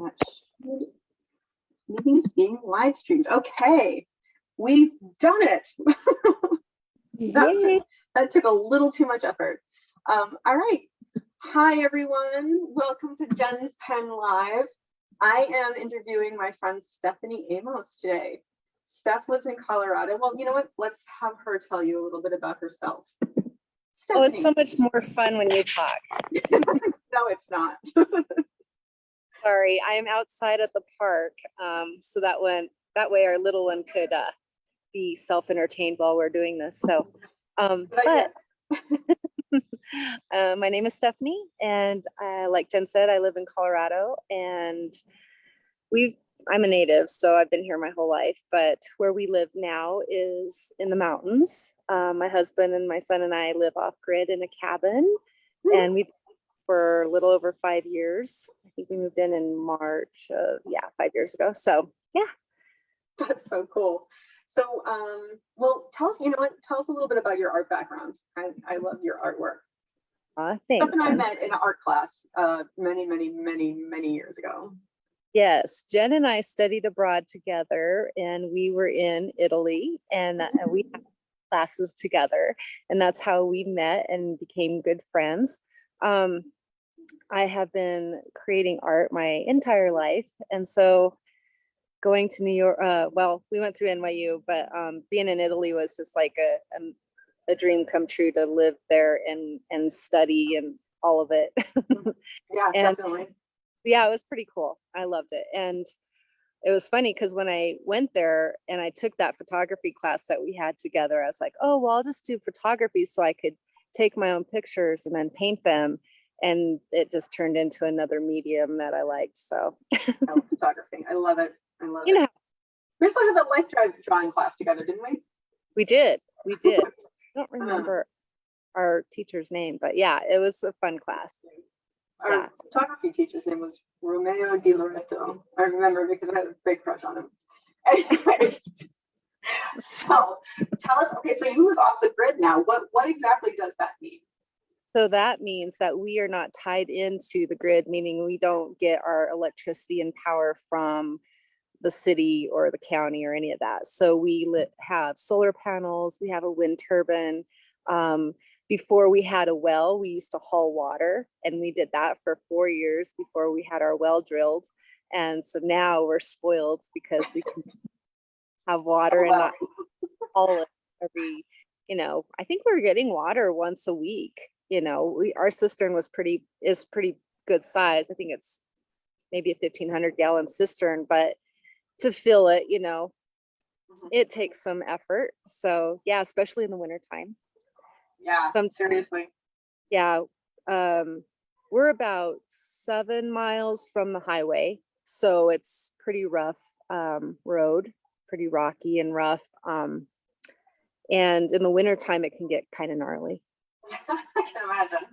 that should, meeting is being live streamed. Okay, we've done it. that took a little too much effort. All right. Hi, everyone. Welcome to Jen's Pen Live. I am interviewing my friend Stephanie Amos today. Steph lives in Colorado. Well, you know what? Let's have her tell you a little bit about herself. Stephanie. Oh, it's so much more fun when you talk. No, it's not. Sorry, I am outside at the park, so that way our little one could be self-entertained while we're doing this. So, my name is Stephanie, and like Jen said, I live in Colorado, and I'm a native, so I've been here my whole life, but where we live now is in the mountains. My husband and my son and I live off-grid in a cabin, and we've been for a little over 5 years. I think we moved in March of, 5 years ago. So, yeah. That's so cool. So, well, tell us, tell us a little bit about your art background. I love your artwork. Thanks. Steph and I met in an art class many, many, many, many years ago. Yes, Jen and I studied abroad together, and we were in Italy, and we had classes together, and that's how we met and became good friends. I have been creating art my entire life, and so going to New York, well, we went through NYU, but being in Italy was just like a dream come true to live there and study and all of it. Yeah, and, definitely. Yeah, it was pretty cool. I loved it. And it was funny because when I went there and I took that photography class that we had together, I was like, oh, well, I'll just do photography so I could take my own pictures and then paint them. And it just turned into another medium that I liked. So I love photography. I love it. I love it. We also had that life drawing class together, didn't we? We did. I don't remember our teacher's name, but yeah, it was a fun class. Our photography teacher's name was Romeo Di Loreto. I remember because I had a big crush on him. Anyway, so tell us, okay, so you live off the grid now. What exactly does that mean? So that means that we are not tied into the grid, meaning we don't get our electricity and power from the city or the county or any of that. So we have solar panels, we have a wind turbine. Before we had a well, we used to haul water, and we did that for 4 years before we had our well drilled. And so now we're spoiled because we can have water and not haul it every, I think we're getting water once a week. Our cistern is pretty good size. I think it's maybe a 1,500 gallon cistern, but to fill it, it takes some effort. So yeah, especially in the wintertime. Yeah, seriously. Yeah. We're about 7 miles from the highway. So it's pretty rough road, pretty rocky and rough. And in the wintertime, it can get kind of gnarly. I can imagine.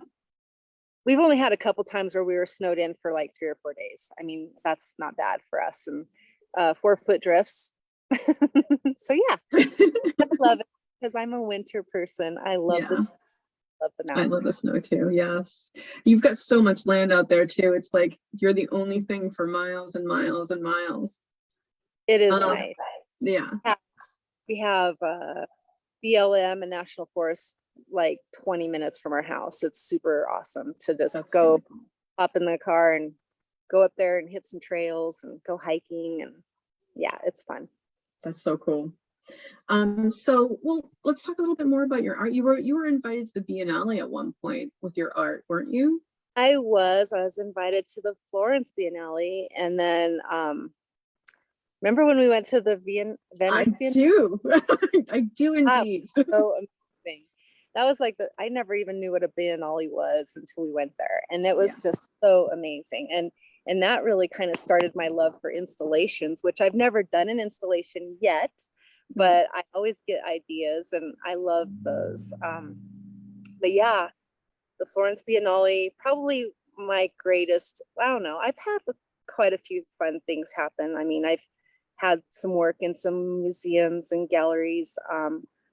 We've only had a couple times where we were snowed in for like 3 or 4 days. I mean, that's not bad for us. And 4-foot drifts. So yeah, I love it because I'm a winter person. I love this. Love the mountains. I love the snow too. Yes, you've got so much land out there too. It's like you're the only thing for miles and miles and miles. It is nice. Yeah. We have BLM and National Forest like 20 minutes from our house. It's super awesome to just go hop in the car and go up there and hit some trails and go hiking, and yeah, it's fun. That's so cool. So let's talk a little bit more about your art. You were invited to the Biennale at one point with your art, weren't you? I was invited to the Florence Biennale, and then remember when we went to the Venice Biennale? I do indeed. So amazing. That was like I never even knew what a Biennale was until we went there, and it was just so amazing. And that really kind of started my love for installations, which I've never done an installation yet, but I always get ideas and I love those. But yeah, the Florence Biennale, probably my greatest, I don't know, I've had quite a few fun things happen. I mean, I've had some work in some museums and galleries. I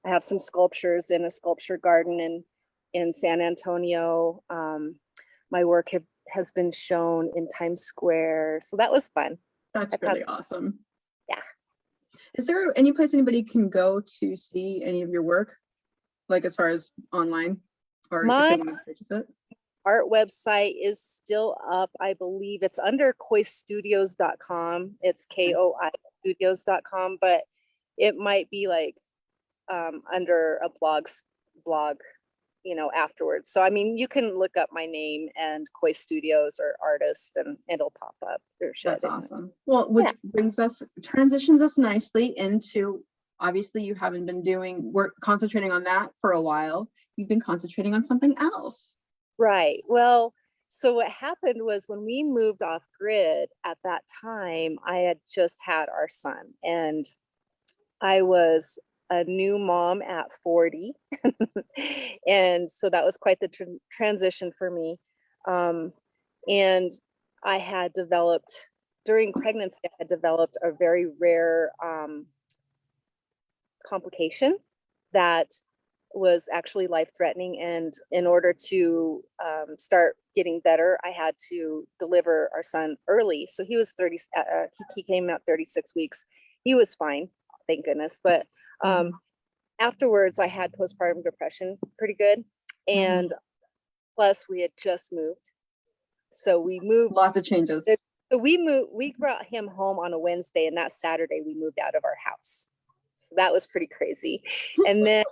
have some sculptures in a sculpture garden in San Antonio. My work has been shown in Times Square. So that was fun. That's I've had- really awesome. Yeah. Is there any place anybody can go to see any of your work? Like as far as online or if My they want to purchase it? art website is still up. I believe it's under koistudios.com. It's KOI studios.com, but it might be like under a blog, afterwards. So, I mean, you can look up my name and Koi Studios or artist and it'll pop up. That's awesome. Well, which transitions us nicely into, obviously you haven't been doing work, concentrating on that for a while. You've been concentrating on something else. Right. Well, so what happened was when we moved off grid at that time, I had just had our son and I was a new mom at 40. And so that was quite the transition for me. And I had developed, during pregnancy, I had developed a very rare complication that was actually life-threatening. And in order to start getting better, I had to deliver our son early. So he was 30, he came out 36 weeks. He was fine, thank goodness. But afterwards, I had postpartum depression pretty good. And plus we had just moved. So we moved. Lots of changes. So we brought him home on a Wednesday, and that Saturday we moved out of our house. So that was pretty crazy. And then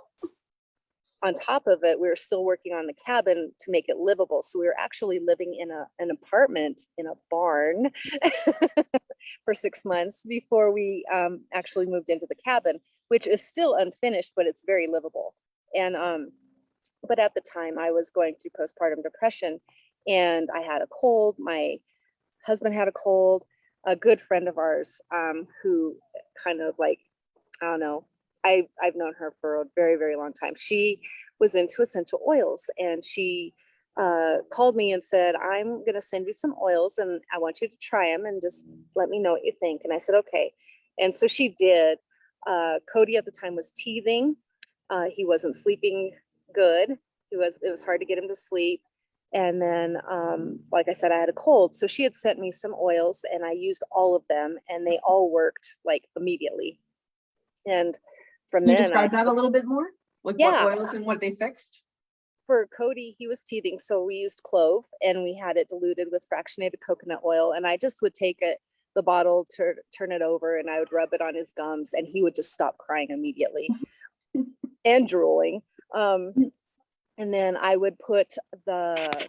on top of it, we were still working on the cabin to make it livable. So we were actually living in an apartment in a barn for 6 months before we actually moved into the cabin, which is still unfinished, but it's very livable. And but at the time I was going through postpartum depression and I had a cold. My husband had a cold. A good friend of ours who kind of like, I don't know, I've known her for a very, very long time. She was into essential oils and she called me and said, I'm going to send you some oils and I want you to try them and just let me know what you think. And I said, okay. And so she did. Cody at the time was teething. He wasn't sleeping good. It was hard to get him to sleep. And then, like I said, I had a cold. So she had sent me some oils and I used all of them and they all worked like immediately. And from Can you then, describe that a little bit more? Like what oils and what they fixed? For Cody, he was teething, so we used clove and we had it diluted with fractionated coconut oil. And I just would take the bottle, turn it over, and I would rub it on his gums, and he would just stop crying immediately and drooling. And then I would put the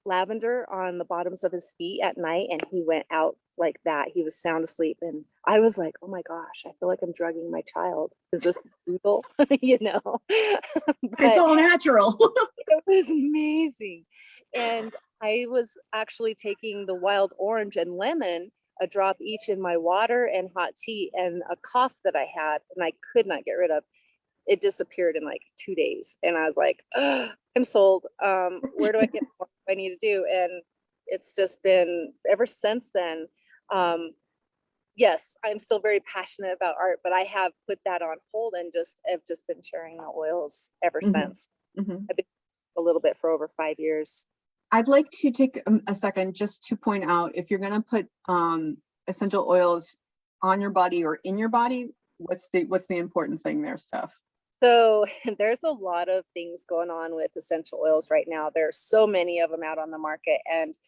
lavender on the bottoms of his feet at night, and he went out like that. He was sound asleep, and I was like, oh my gosh, I feel like I'm drugging my child. Is this legal? It's all natural. It was amazing. And I was actually taking the wild orange and lemon, a drop each in my water and hot tea, and a cough that I had and I could not get rid of. It disappeared in like 2 days. And I was like, oh, I'm sold. Where do I get what I need to do? And it's just been ever since then. Yes, I'm still very passionate about art, but I have put that on hold and have just been sharing the oils ever since. I've been a little bit for over 5 years. I'd like to take a second just to point out, if you're going to put essential oils on your body or in your body, what's the important thing there, Steph? So there's a lot of things going on with essential oils right now. There's so many of them out on the market, and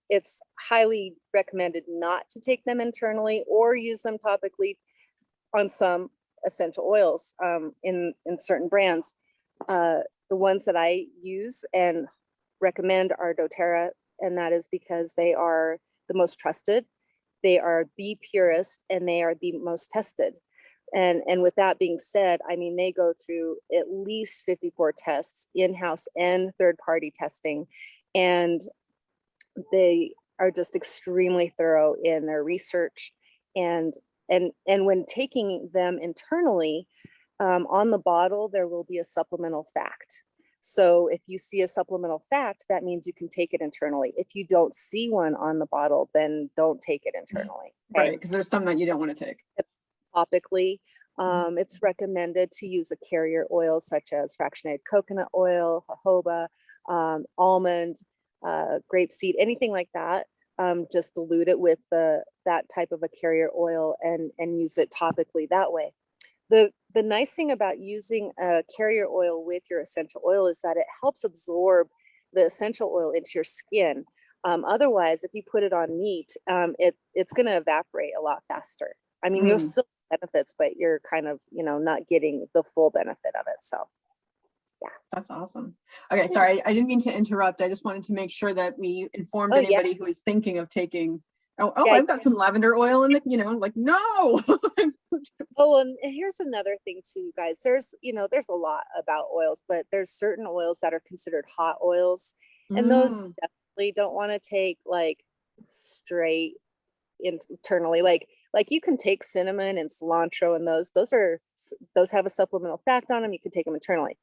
it's highly recommended not to take them internally or use them topically on some essential oils in certain brands. The ones that I use and recommend are doTERRA, and that is because they are the most trusted, they are the purest, and they are the most tested. And with that being said, I mean, they go through at least 54 tests, in-house and third-party testing, and they are just extremely thorough in their research. And when taking them internally, on the bottle, there will be a supplemental fact. So if you see a supplemental fact, that means you can take it internally. If you don't see one on the bottle, then don't take it internally. Okay? Right, because there's some that you don't want to take. Topically, it's recommended to use a carrier oil such as fractionated coconut oil, jojoba, almond, grapeseed, anything like that. Just dilute it with that type of a carrier oil and use it topically that way. The nice thing about using a carrier oil with your essential oil is that it helps absorb the essential oil into your skin. Otherwise, if you put it on meat, it's going to evaporate a lot faster. I mean, you'll still get benefits, but you're kind of, not getting the full benefit of it. So, yeah. That's awesome. Okay, sorry, I didn't mean to interrupt. I just wanted to make sure that we informed Oh, yeah. anybody who is thinking of taking, Yeah, I've got some lavender oil in the, like, no. Oh, and here's another thing too, you guys. There's a lot about oils, but there's certain oils that are considered hot oils, and those definitely don't want to take like straight internally. Like you can take cinnamon and cilantro, and those have a supplemental fact on them. You can take them internally.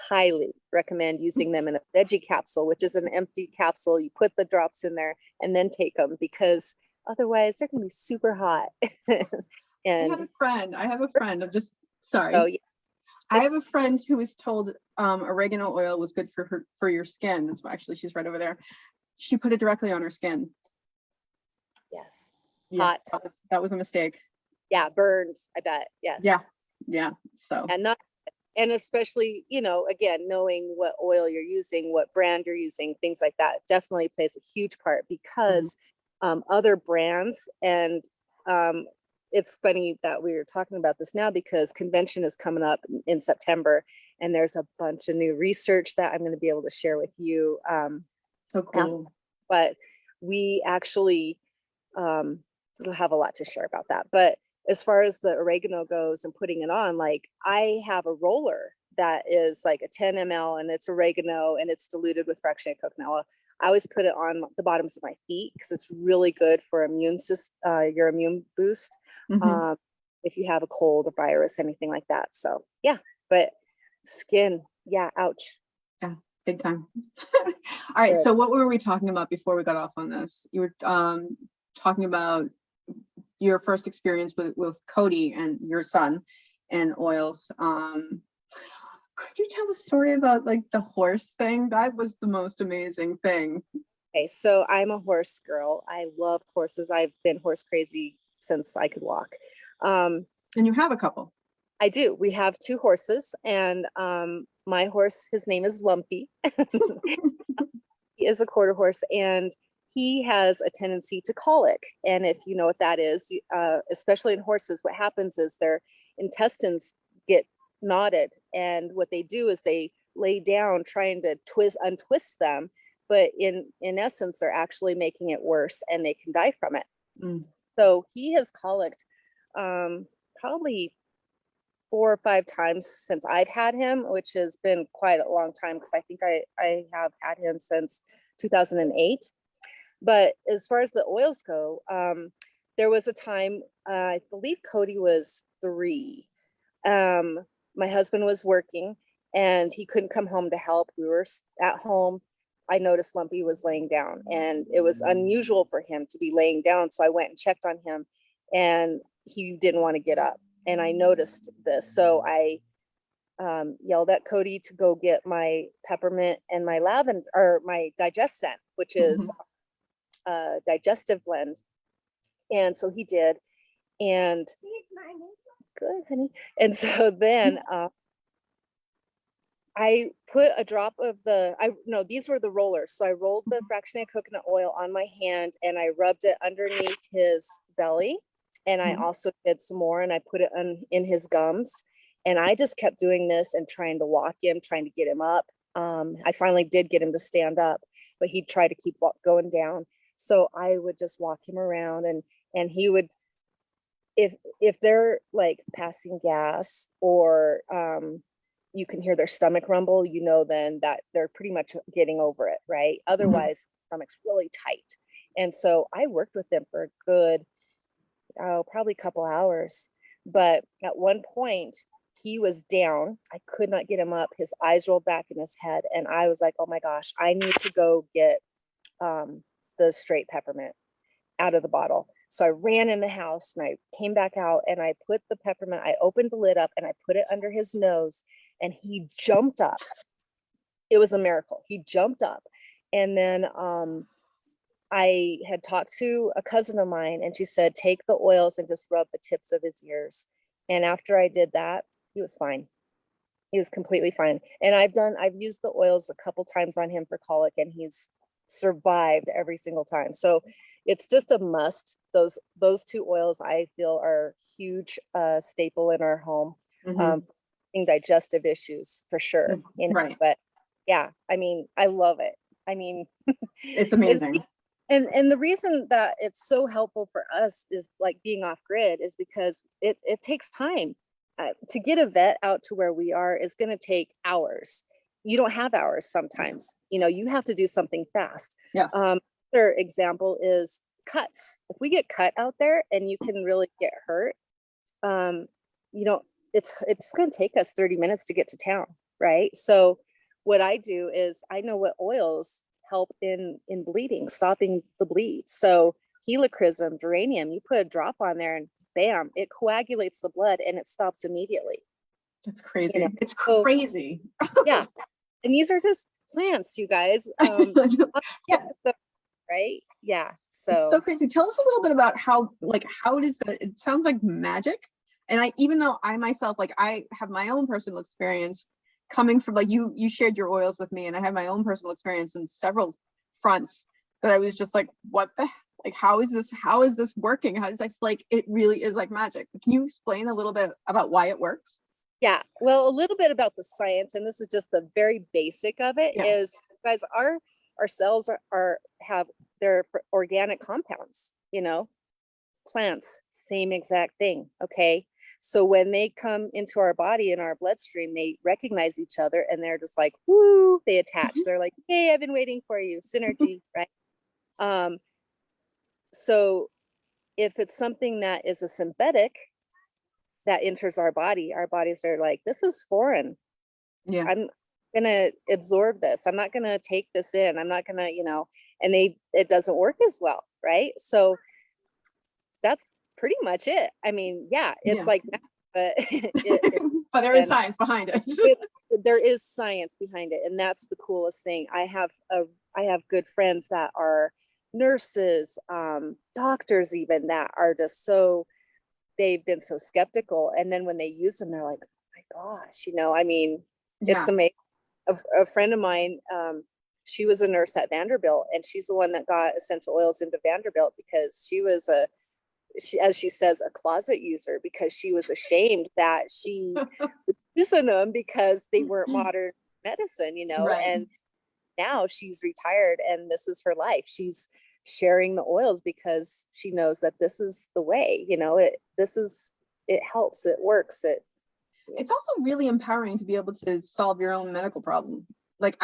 Highly recommend using them in a veggie capsule, which is an empty capsule. You put the drops in there and then take them, because otherwise they're going to be super hot. And I have a friend. I'm just sorry. Oh, yeah. I have a friend who was told oregano oil was good for your skin. That's why actually she's right over there. She put it directly on her skin. Yes. Yeah, Hot. that was a mistake. Yeah, burned, I bet. Yes. Yeah. So and especially, again, knowing what oil you're using, what brand you're using, things like that definitely plays a huge part, because other brands, and it's funny that we were talking about this now, because convention is coming up in September, and there's a bunch of new research that I'm going to be able to share with you. So cool. But we actually we'll have a lot to share about that. But as far as the oregano goes and putting it on, like, I have a roller that is like a 10 ml, and it's oregano, and it's diluted with fractionated coconut oil. I always put it on the bottoms of my feet, because it's really good for your immune boost. If you have a cold, a virus, anything like that. So yeah, but skin, yeah, ouch. Yeah, big time. All right, so what were we talking about before we got off on this? You were talking about your first experience with Cody and your son and oils. Could you tell the story about like the horse thing? That was the most amazing thing. Okay, so I'm a horse girl. I love horses. I've been horse crazy since I could walk. And you have a couple. I do. We have 2 horses, and my horse, his name is Lumpy. He is a quarter horse, and he has a tendency to colic. And if you know what that is, especially in horses, what happens is their intestines get knotted, and what they do is they lay down trying to untwist them, but in essence they're actually making it worse, and they can die from it. So he has colicked probably 4 or 5 times since I've had him, which has been quite a long time, because I think I have had him since 2008. But as far as the oils go, there was a time, I believe Cody was 3. My husband was working, and he couldn't come home to help. We were at home. I noticed Lumpy was laying down, and it was unusual for him to be laying down. So I went and checked on him, and he didn't want to get up. And I noticed this. So I yelled at Cody to go get my peppermint and my lavender, or my digest scent, which is a digestive blend. And so he did. And good, honey. And so then I put a drop of these were the rollers. So I rolled the fractionated coconut oil on my hand, and I rubbed it underneath his belly. And I also did some more, and I put it in his gums. And I just kept doing this and trying to walk him, trying to get him up. I finally did get him to stand up, but he'd try to keep going down. So I would just walk him around, and he would, if they're like passing gas, or you can hear their stomach rumble, then that they're pretty much getting over it, right? Otherwise, stomach's really tight. And so I worked with them for a good, probably a couple hours. But at one point, he was down. I could not get him up. His eyes rolled back in his head. And I was like, oh my gosh, I need to go get the straight peppermint out of the bottle. So I ran in the house, and I came back out, and I put the peppermint, I opened the lid up, and I put it under his nose, and he jumped up. It was a miracle. He jumped up, And then I had talked to a cousin of mine, and she said, take the oils and just rub the tips of his ears. And after I did that, he was fine. He was completely fine. And I've used the oils a couple times on him for colic, and he's survived every single time. So it's just a must. Those two oils I feel are huge staple in our home. In digestive issues for sure. You know? Right. But yeah, I mean, I love it. I mean, It's amazing. And the reason that it's so helpful for us is like being off grid is because it takes time. To get a vet out to where we are is going to take hours. You don't have hours sometimes. You know, you have to do something fast. Yes. Another example is cuts. If we get cut out there and you can really get hurt, you know, it's going to take us 30 minutes to get to town, right? So what I do is I know what oils help in bleeding, stopping the bleed. So helichrysum, geranium, you put a drop on there and bam, it coagulates the blood and it stops immediately. That's crazy. You know? It's crazy. Yeah. And these are just plants, you guys. Yeah. So, right? Yeah. It's so crazy. Tell us a little bit about how it is that it sounds like magic. And even though I myself, like I have my own personal experience coming from like you shared your oils with me, and I have my own personal experience in several fronts that I was just like, what the, like, how is this working? How is this, like, it really is like magic. Can you explain a little bit about why it works? Yeah, well, a little bit about the science, and this is just the very basic of it. Is guys, our cells have their organic compounds, you know, plants, same exact thing. Okay. So when they come into our body and our bloodstream, they recognize each other and they're just like, woo, they attach. They're like, hey, I've been waiting for you. Synergy, right? So if it's something that is a synthetic that enters our bodies are like, this is foreign. Yeah. I'm gonna absorb this. I'm not gonna take this in. I'm not gonna, you know, and it doesn't work as well, right? So that's pretty much it. I mean, yeah, it's like that, but but there is science behind it. There is science behind it, and that's the coolest thing. I have good friends that are nurses, doctors even, that are just so, they've been so skeptical, and then when they use them, they're like, oh my gosh, you know, I mean, it's amazing. A friend of mine, she was a nurse at Vanderbilt, and she's the one that got essential oils into Vanderbilt because she was as she says, a closet user, because she was ashamed that she was using them because they weren't modern medicine, you know. Right. And now she's retired and this is her life. She's sharing the oils because she knows that this is the way, you know, it helps, it works. It's also really empowering to be able to solve your own medical problem. Like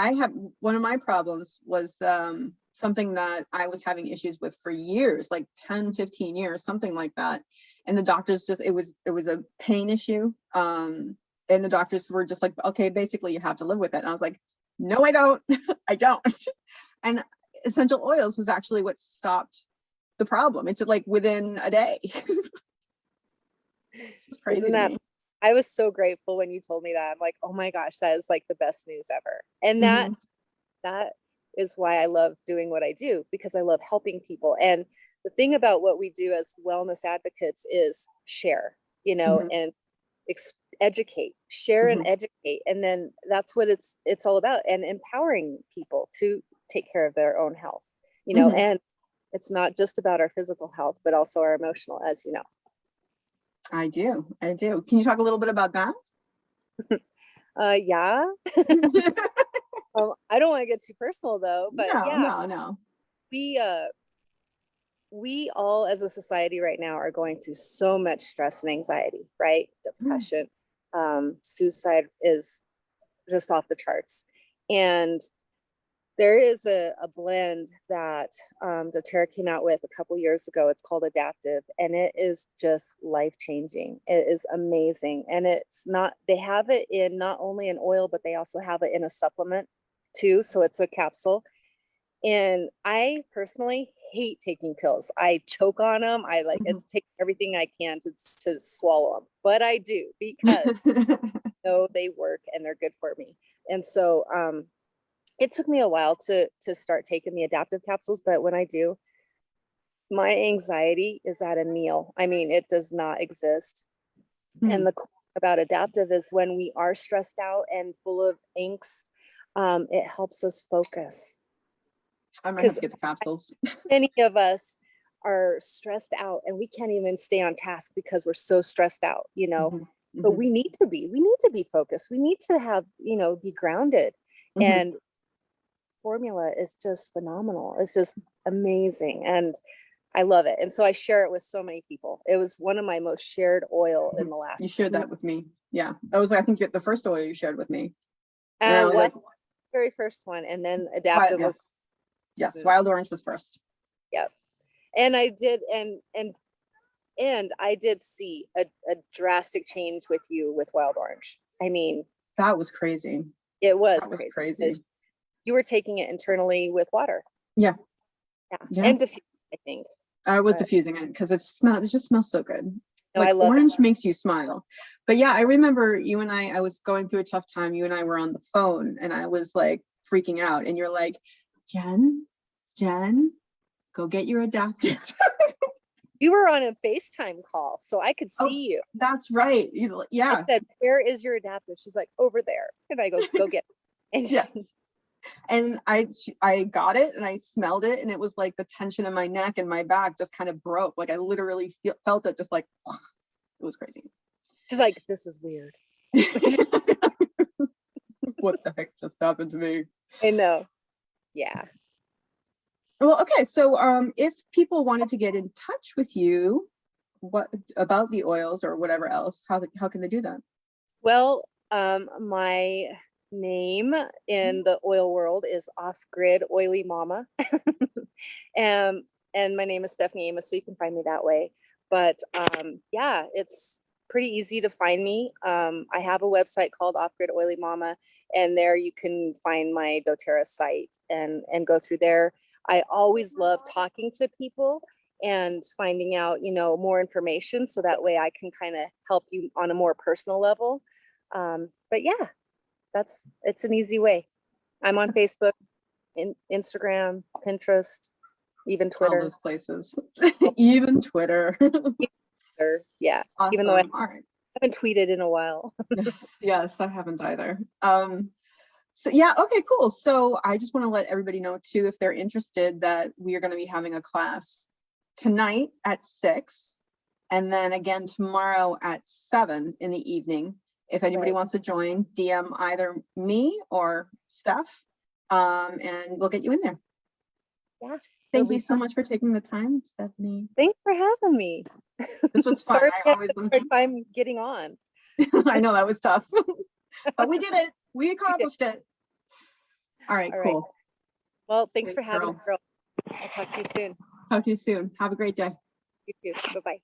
one of my problems was something that I was having issues with for years, like 10, 15 years, something like that. And the doctors it was a pain issue. And the doctors were just like, okay, basically you have to live with it. And I was like, no, I don't. I don't. And essential oils was actually what stopped the problem. It's like within a day. It's just crazy. I was so grateful when you told me that. I'm like, oh my gosh, that is like the best news ever. And that is why I love doing what I do, because I love helping people. And the thing about what we do as wellness advocates is share, you know, and educate, share and educate. And then that's what it's all about, and empowering people to take care of their own health, you know, and it's not just about our physical health, but also our emotional, as you know. I do. Can you talk a little bit about that? Yeah. I don't want to get too personal though, but no. We all as a society right now are going through so much stress and anxiety, right? Depression, suicide is just off the charts. And there is a blend that doTERRA came out with a couple years ago. It's called Adaptive, and it is just life-changing. It is amazing. And they have it in not only an oil, but they also have it in a supplement too. So it's a capsule. And I personally hate taking pills. I choke on them. I like it's taking everything I can to swallow them, but I do because I know they work and they're good for me. And so it took me a while to start taking the adaptive capsules, but when I do, my anxiety is at a meal. I mean, it does not exist. And the cool thing about adaptive is when we are stressed out and full of angst, it helps us focus. I might have to get the capsules. Many of us are stressed out and we can't even stay on task because we're so stressed out, you know. But we need to be focused. We need to have, you know, be grounded. And formula is just phenomenal. It's just amazing. And I love it. And so I share it with so many people. It was one of my most shared oil in the last. You shared that with me. Yeah. That was, I think, the first oil you shared with me. And what very first one, and then adaptive was. Yes, wild orange was first. Yep. And I did, and I did see a drastic change with you with wild orange. I mean, that was crazy. It was crazy. You were taking it internally with water. Yeah. And diffusing, I think. I was diffusing it because it just smells so good. No, like I love orange makes you smile. But yeah, I remember you and I was going through a tough time. You and I were on the phone and I was like freaking out. And you're like, Jen, go get your adaptive. You were on a FaceTime call, so I could see you. That's right. Yeah. I said, where is your adaptive? She's like, over there. And I go get it. And yeah. And I got it and I smelled it and it was like the tension in my neck and my back just kind of broke. Like I literally felt it just like, it was crazy. She's like, this is weird. What the heck just happened to me? I know. Yeah. Well, okay. So if people wanted to get in touch with you, what about the oils or whatever else, how can they do that? Well, my name in the oil world is Off Grid Oily Mama. And my name is Stephanie Amos, so you can find me that way. But yeah, it's pretty easy to find me. I have a website called Off Grid Oily Mama, and there you can find my doTERRA site and go through there. I always love talking to people and finding out, you know, more information, so that way I can kind of help you on a more personal level. But yeah, it's an easy way. I'm on Facebook, Instagram, Pinterest, even Twitter. All those places. Even Twitter. Yeah. Awesome. Even though I right. haven't tweeted in a while. Yes, I haven't either. So yeah, okay, cool. So I just want to let everybody know too, if they're interested, that we are going to be having a class tonight at 6 and then again tomorrow at 7 in the evening. If anybody wants to join, DM either me or Steph, and we'll get you in there. Yeah. Thank you so much for taking the time, Stephanie. Thanks for having me. This was fun. Sorry, I always had a hard time getting on. I know that was tough, but we did it. We accomplished it. All right, cool. Well, thanks for having me, girl. girl. I'll talk to you soon. Talk to you soon. Have a great day. You too. Bye-bye.